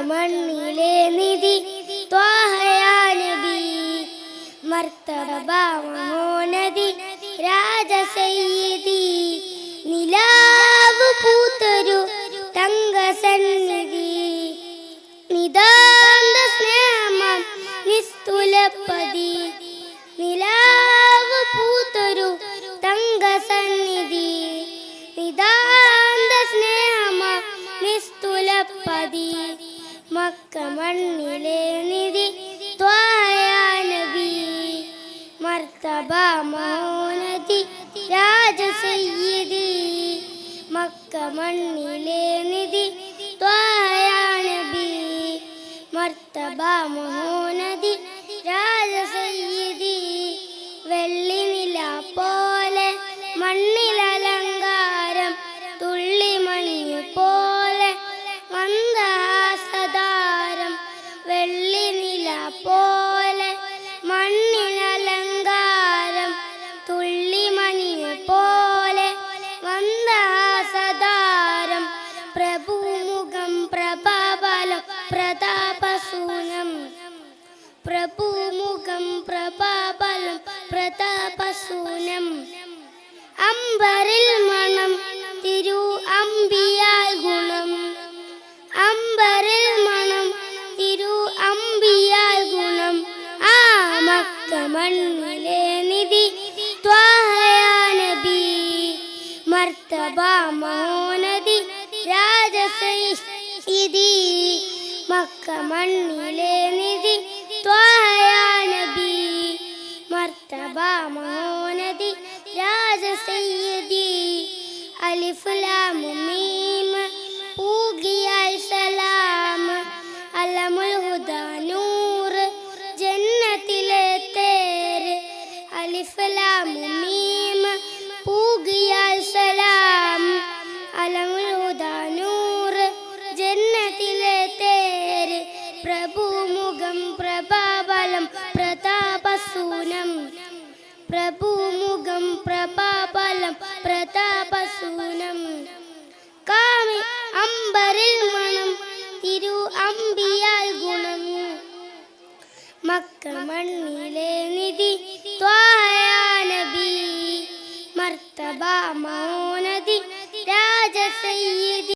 മണ്ണിലെ നിധി ത്വാഹയാ നബി മർത്തബ മഹോന്നതി രാജസയ്യിദി നിലാവ് പൂത്തൊരു തങ്കസന്നിധി നിതാന്ത സ്നേഹം നിസ്തുലപതി നിലാവ് പൂത്തൊരു തങ്കസന്നിധി നിതാന്ത സ്നേഹം നിസ്തുലപതി മക്ക മണ്ണിലെ നിധി ത്വാഹയാ നബി മർത്തബ മഹോന്നതി രാജസയ്യിദി മക്ക മണ്ണിലെ നിധി ത്വാഹയാ നബി മർത്തബ മഹോന്നതി രാജസയ്യിദി വെള്ളി നില പോലെ മണ്ണിലലങ്കാരം തുള്ളി മഞ്ഞു പോലെ മന്ദഹാസതാരം വെള്ളി നില പോലെ മണ്ണിലലങ്കാരം തുള്ളി മഞ്ഞു പോലെ മന്ദഹാസതാരം പ്രഭുമുഖം പ്രഭാബലം പ്രതാപസൂനം പ്രഭുമുഖം പ്രഭാബലം പ്രതാപസൂനം അംബരിൽ മണം തിരു അമ്പിയാൽ ഗുണം അംബരിൽ മണം തിരു അമ്പിയാൽ ഗുണം ആ മക്ക മണ്ണിലെ നിധി ത്വാഹയാ നബി മർത്തബ മഹോന്നതി രാജസയ്യിദി മക്ക മണ്ണിലെ നിധി ത്വാഹയാ നബി മർത്തബ മഹോന്നതി രാജസയ്യിദി അലിഫ് ലാം മീം പൂകിയാൽ സലാം അലമുൽ ഹുദാ നൂർ ജന്നത്തിലെ തേര് അലിഫ് ലാം മീം പൂകിയാൽ സലാം അലമുൽ ഹുദാ നൂർ ജന്നത്തിലെ തേര് പ്രഭുമുഖം പ്രഭാബലം പ്രതാപസൂനം പ്രഭുമുഖം പ്രഭാബലം പ്രതാപസൂനം കാമി അംബരിൽ മണം തിരു അമ്പിയാൽ ഗുണം മക്ക മണ്ണിലെ നിധി ത്വാഹയാ നബി മർത്തബ മഹോന്നതി രാജസയ്യിദി